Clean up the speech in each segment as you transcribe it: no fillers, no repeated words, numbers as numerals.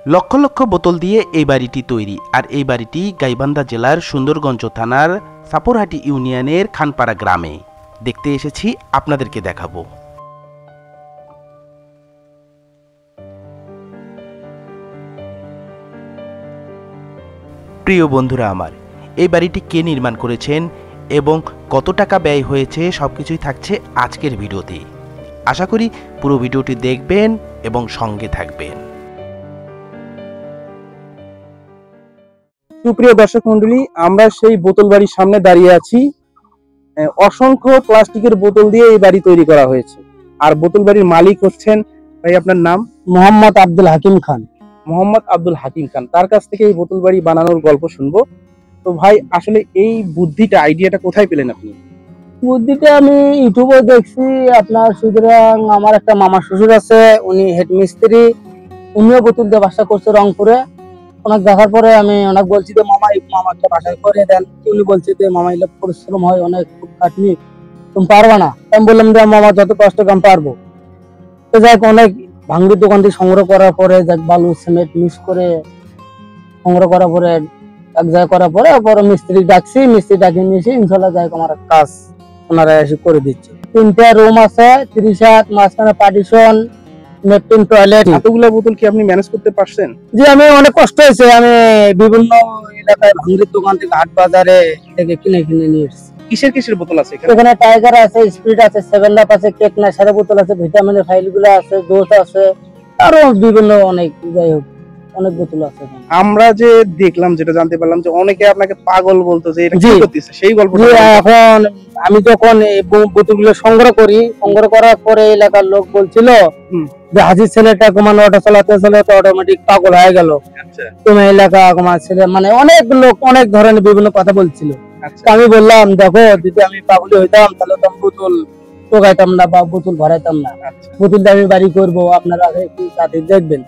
লক্ষ লক্ষ বোতল দিয়ে এই বাড়িটি তৈরি। আর এই বাড়িটি গাইবান্ধা জেলার সুন্দরগঞ্জ থানার সাপুরহাটি ইউনিয়নের খানপাড়া গ্রামে। দেখতে এসেছি, আপনাদেরকে দেখাবো। প্রিয় বন্ধুরা আমার, এই বাড়িটি কে নির্মাণ করেছেন এবং কত টাকা ব্যয় হয়েছে সবকিছুই থাকছে আজকের ভিডিওতে। আশা করি পুরো ভিডিওটি দেখবেন এবং সঙ্গে থাকবেন। সুপ্রিয় দর্শক মন্ডলী, আমরা সেই বোতল বাড়ির সামনে দাঁড়িয়ে আছি। অসংখ্য প্লাস্টিকের বোতল দিয়ে এই বাড়ি তৈরি করা হয়েছে। আর বোতল বাড়ির মালিক হচ্ছেন, ভাই আপনার নাম? মোহাম্মদ আব্দুল হাকিম খান। মোহাম্মদ আব্দুল হাকিম খান, তার কাছ থেকে এই বোতল বাড়ি বানানোর গল্প শুনবো। তো ভাই, আসলে এই বুদ্ধিটা, আইডিয়াটা কোথায় পেলেন আপনি? বুদ্ধিটা আমি ইউটিউবে দেখছি আপনার। সুতরাং আমার একটা মামা শ্বশুর আছে, উনি হেড মিস্ত্রি, উনিও বোতল দিয়ে বাসা করছে রংপুরে। অনেক দেখার পরে আমি অনেক বলছি যে মামা একটা বাসা করে দেন। উনি বলছে যে মামা এলে পরিশ্রম হয় অনেক, খুব খাটনি, তুমি পারবা না। আমি বললাম যে মামা যত কষ্ট আমি পারবো। তো যাই অনেক ভাঙ্গির দোকান থেকে সংগ্রহ করার পরে যাক বালু সিমেন্ট মিক্স করে সংগ্রহ করার পরে এক জায়গায় করার পরে মিস্ত্রি ডাকছি, মিস্ত্রি ডাকিয়ে নিয়েছি। ইনশাল্লাহ যাই আমার কাজ ওনারা এসে করে দিচ্ছে। 3টা রুম আছে, 30 হাত, মাঝখানে পার্টিশন, লেট্রিন, টয়লেট। এতগুলো বোতল কি আপনি ম্যানেজ করতে পারছেন? জি, আমি অনেক কষ্ট হয়েছে। আমি বিভিন্ন এলাকায় ভাঙ্গির দোকান থেকে হাট বাজারে থেকে কিনে নিয়ে এসেছি। কিসের কিসের বোতল আছে এখানে? এখানে টাইগার আছে, স্পিরিট আছে, 7 আপ আছে, কেক নেশারের বোতল আছে, ভিটামিনের ফাইল গুলো আছে, দোষ আছে, আরো বিভিন্ন অনেক, যাই হোক অনেক বোতল আছে। আমরা যে দেখলাম, যেটা জানতে পারলাম যে অনেকে আপনাকে পাগল বলতো, যে এটা কি করতেছে, সেই গল্পটা। এখন আমি যখন এই বোতলগুলো সংগ্রহ করার পরে এলাকার লোক বলছিল যে হাজির ছেলেটা কমানো অটো চালাতে অটোমেটিক পাগল হয়ে গেল, তুমি এলাকা কমার ছেলে, মানে অনেক লোক অনেক ধরনের বিভিন্ন কথা বলছিল। আমি বললাম দেখো, যদি আমি পাগল হইতাম তাহলে তো বোতল টোকাইতাম না বা বোতল ভরাইতাম না। বোতলটা আমি বাড়ি করবো, আপনারা একটু সাথে দেখবেন।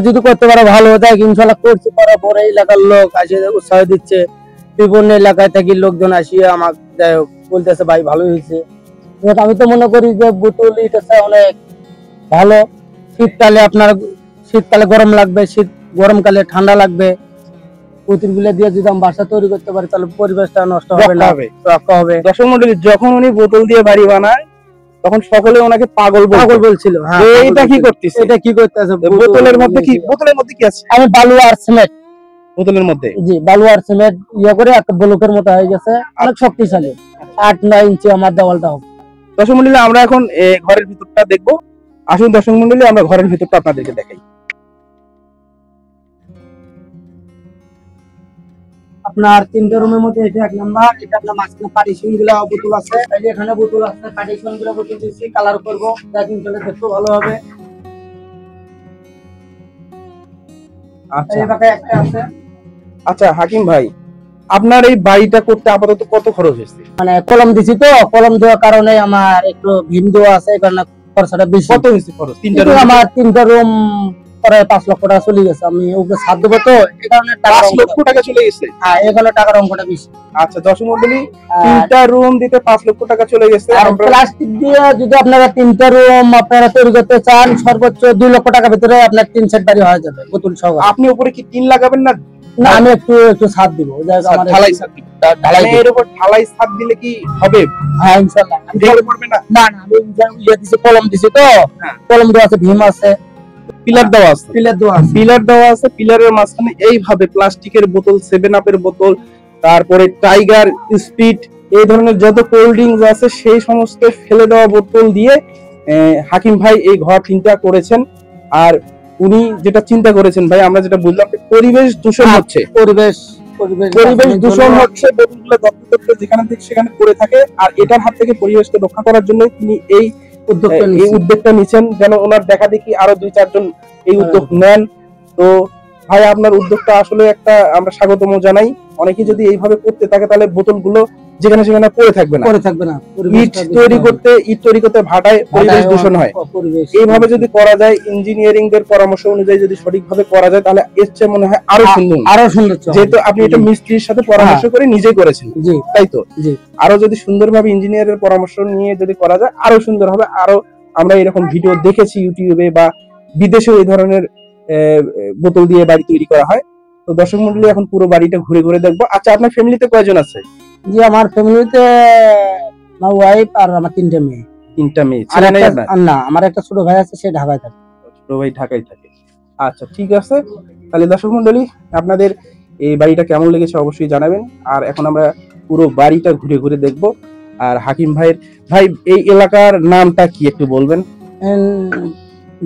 যদি করতে পারো ভালো, দেখ ইনশাল্লাহ করছি। করার পরে এলাকার লোক আসে উৎসাহ দিচ্ছে, বিভিন্ন এলাকায় থেকে লোকজন আসিয়ে আমাকে যাই হোক বলতেছে ভাই ভালো হয়েছে। আমি তো মনে করি যে বোতল এটা অনেক ভালো। শীতকালে গরম লাগবে, গরমকালে ঠান্ডা লাগবে। বোতলগুলো দিয়ে যদি আমি বাসা তৈরি করতে পারি তাহলে পরিবেশটা নষ্ট হবে না, রক্ষা হবে। দর্শক মন্ডলী, যখন উনি বোতল দিয়ে বাড়ি বানায় তখন সকলে ওনাকে পাগল বলছিল। এটা কি করতেছে, এটা কি করতেছে? বোতলের মধ্যে কি আছে? আমি বালু আর সিমেন্ট বোতলের মধ্যে, জি বালু আর সিমেন্ট ইয়ে করে একটা ব্লকের মতো হয়ে গেছে, অনেক শক্তিশালী। 8-9 ইঞ্চি আমার দেওয়ালটা হবে। দর্শক মন্ডলী, আমরা এখন ঘরের ভিতরটা দেখবো। আসুন দর্শক মন্ডলী, আমরা ঘরের ভিতরটা আপনাদেরকে দেখাই। আপনার 3টা রুমের মধ্যে এটা 1 নাম্বার। এটা আপনার মাঝখানে পার্টিশন গুলো বোতল আছে, এই যে এখানে বোতল আছে, পার্টিশন গুলো বোতল দিয়েছি, কালার করব, দেখেন চলে দেখতে ভালো হবে। আচ্ছা, এই পাশে একটা আছে। আচ্ছা হাকিম ভাই, আপনার এই বাড়িটা করতে আপাতত কত খরচ হয়েছে? মানে কলম দিছি তো, কলম দেওয়ার কারণে আমার একটু ভিম দেওয়া আছে, এই কারণে খরচটা বেশি। কত হয়েছে খরচ? 3টা রুম, আমার 3টা রুম প্রায় 5 লক্ষ টাকা চলে গেছে। আমি ওকে ছাদ দেবো তো, এই কারণে 5 লক্ষ টাকা চলে গেছে। হ্যাঁ, এখানে টাকার অঙ্কটা বেশি। আচ্ছা দর্শক মন্ডলী, 3টা রুম দিতে 5 লক্ষ টাকা চলে গেছে। আর প্লাস্টিক দিয়ে যদি আপনারা 3টা রুম আপনারা তৈরি করতে চান, সর্বোচ্চ 2 লক্ষ টাকা ভিতরে আপনার 3 সেট বাড়ি হয়ে যাবে বোতল সহ। আপনি উপরে কি টিন লাগাবেন না? না, আমি একটু ছাদ দিব, ঢালাই ছাদ দিব। ঢালাই এর উপর ঢালাই ছাদ দিলে কি হবে? হ্যাঁ ইনশাআল্লাহ। আমি ঢেলে পড়বে না? না না, আমি ইয়ে দিছি, কলম দিছি তো, কলম দেওয়া আছে, ভীম আছে, পিলার দেওয়া আছে। পিলারের মাঝখানে এইভাবে প্লাস্টিকের বোতল, 7 আপের বোতল, তারপরে টাইগার, স্পিড, এই ধরনের যত কোল্ড ড্রিঙ্কস আছে সেই সমস্ত ফেলে দেওয়া বোতল দিয়ে হাকিম ভাই এই ঘর 3টা করেছেন। আর উনি যেটা চিন্তা করেছেন ভাই, আমরা যেটা বুঝলাম, পরিবেশ দূষণ হচ্ছে, পরিবেশ দূষণ হচ্ছে, বোতলগুলো যত্ন যেখানে থেকে সেখানে পড়ে থাকে। আর এটার হাত থেকে পরিবেশকে রক্ষা করার জন্য তিনি এই উদ্যোগটা নিচ্ছেন, যেন ওনার দেখা দেখি আরো 2-4 জন এই উদ্যোগ নেন। তো ভাই, আপনার উদ্যোগটা আসলে একটা আমরা স্বাগতম জানাই। অনেকে যদি এইভাবে করতে থাকে তাহলে বোতলগুলো যেখানে সেখানে পড়ে থাকবে না। ইট তৈরি করতে ভাটায় পরিবেশ দূষণ হয়। এইভাবে যদি করা যায়, ইঞ্জিনিয়ারিং দের পরামর্শ অনুযায়ী যদি সঠিকভাবে করা যায়, তাহলে এর চেয়ে মনে হয় আরো সুন্দর। যেহেতু আপনি এটা মিস্ত্রির সাথে পরামর্শ করে নিজেই করেছেন, তাই তো? আরো যদি সুন্দরভাবে ইঞ্জিনিয়ারের পরামর্শ নিয়ে যদি করা যায় আরো সুন্দর হবে। আরো আমরা এরকম ভিডিও দেখেছি ইউটিউবে বা বিদেশেও এই ধরনের বোতল দিয়ে বাড়ি তৈরি করা হয়। তো দর্শক মন্ডলী এখন পুরো বাড়িটা ঘুরে ঘুরে দেখবো। আচ্ছা, আপনার ফ্যামিলিতে কয়জন আছে? জি, আমার ফ্যামিলিতে আমার ওয়াইফ আর আমার 3টে মেয়ে। 3টা মেয়ে। আর ছেলে নাই একটা আপনার? না, আমার একটা ছোট ভাই আছে, সে ঢাকায় থাকে। ছোট ভাই ঢাকায় থাকে। আচ্ছা, ঠিক আছে। তাহলে দর্শক মন্ডলী, আপনাদের এই বাড়িটা কেমন লেগেছে অবশ্যই জানাবেন। আর এখন আমরা পুরো বাড়িটা ঘুরে ঘুরে দেখবো। আর হাকিম ভাই এই এলাকার নামটা কি একটু বলবেন?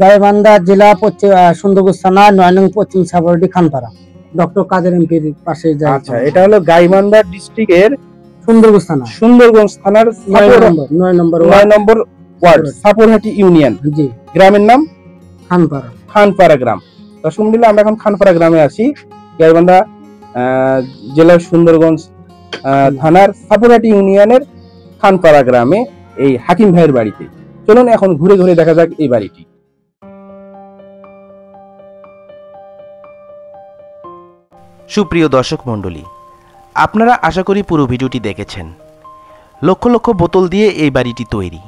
গাইবান্ধা জেলা সুন্দরগঞ্জ থানা 9 নং পশ্চিম সাবরডি খানপাড়া, ডক্টর কাদের এমপির পাশে। আচ্ছা, এটা হলো গাইবান্ধা ডিস্ট্রিক্টের সুন্দরগঞ্জ থানার 9 নম্বর ওয়ার্ড, সাপুরহাটি ইউনিয়ন। জি। গ্রামের নাম খানপাড়া গ্রাম। দর্শক মন্ডলী, আমরা এখন খানপাড়া গ্রামে আছি, গাইবান্ধা জেলার সুন্দরগঞ্জ থানার সাপুরহাটি ইউনিয়নের খানপাড়া গ্রামে এই হাকিম ভাইয়ের বাড়িতে। চলুন এখন ঘুরে ঘুরে দেখা যাক এই বাড়িটি। সুপ্রিয় দর্শক মণ্ডলী, আপনারা আশা করি পুরো ভিডিওটি দেখেছেন। লক্ষ লক্ষ বোতল দিয়ে এই বাড়িটি তৈরি।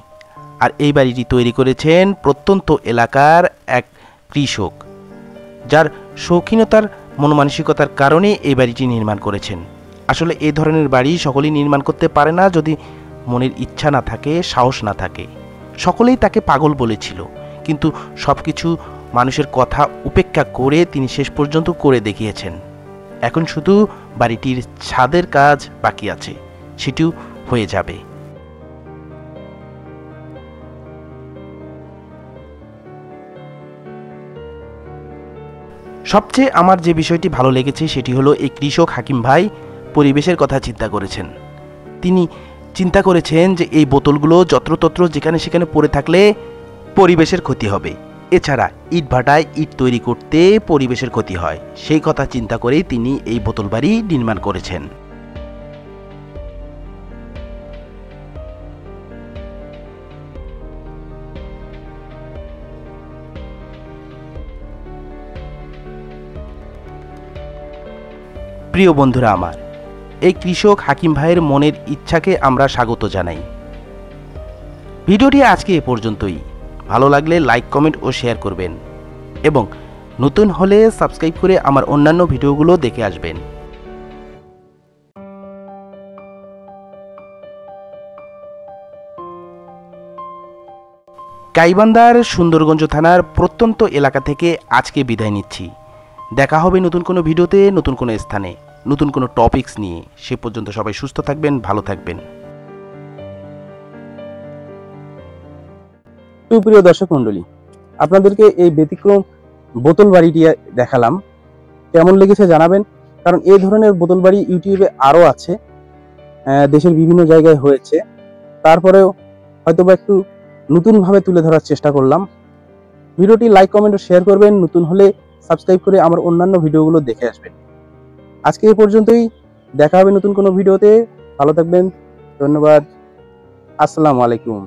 আর এই বাড়িটি তৈরি করেছেন প্রত্যন্ত এলাকার এক কৃষক, যার শৌখিনতার মনমানসিকতার কারণে এই বাড়িটি নির্মাণ করেছেন। আসলে এই ধরনের বাড়ি সকলেই নির্মাণ করতে পারে না যদি মনের ইচ্ছা না থাকে, সাহস না থাকে। সকলেই তাকে পাগল বলেছিল, কিন্তু সব কিছু মানুষের কথা উপেক্ষা করে তিনি শেষ পর্যন্ত করে দেখিয়েছেন। এখন শুধু বাড়িটির ছাদের কাজ বাকি আছে, সেটিও হয়ে যাবে। সবচেয়ে আমার যে বিষয়টি ভালো লেগেছে সেটি হলো এই কৃষক হাকিম ভাই পরিবেশের কথা চিন্তা করেছেন। তিনি চিন্তা করেছেন যে এই বোতলগুলো যত্রতত্র যেখানে সেখানে পড়ে থাকলে পরিবেশের ক্ষতি হবে। এছাড়া ইট ভাটায় ইট তৈরি করতে পরিবেশের ক্ষতি হয়, সেই কথা চিন্তা করেই তিনি এই বোতল বাড়ি নির্মাণ করেছেন। প্রিয় বন্ধুরা আমার, এই কৃষক হাকিম ভাইয়ের মনের ইচ্ছাকে আমরা স্বাগত জানাই। ভিডিওটি আজকে এ পর্যন্তই। ভালো লাগলে লাইক, কমেন্ট ও শেয়ার করবেন এবং নতুন হলে সাবস্ক্রাইব করে আমার অন্যান্য ভিডিওগুলো দেখে আসবেন। গাইবান্ধার সুন্দরগঞ্জ থানার প্রত্যন্ত এলাকা থেকে আজকে বিদায় নিচ্ছি। দেখা হবে নতুন কোনো ভিডিওতে, নতুন কোনো স্থানে, নতুন কোনো টপিকস নিয়ে। সে পর্যন্ত সবাই সুস্থ থাকবেন, ভালো থাকবেন। সুপ্রিয় দর্শক মন্ডলী, আপনাদেরকে এই ব্যতিক্রম বোতল বাড়িটি দেখালাম। কেমন লেগেছে জানাবেন, কারণ এই ধরনের বোতল বাড়ি ইউটিউবে আরো আছে, দেশের বিভিন্ন জায়গায় হয়েছে। তারপরেও হয়তোবা একটু নতুনভাবে তুলে ধরার চেষ্টা করলাম। ভিডিওটি লাইক, কমেন্ট ও শেয়ার করবেন। নতুন হলে সাবস্ক্রাইব করে আমার অন্যান্য ভিডিওগুলো দেখে আসবেন। আজকে এই পর্যন্তই, দেখা হবে নতুন কোনো ভিডিওতে। ভালো থাকবেন, ধন্যবাদ, আসসালামু আলাইকুম।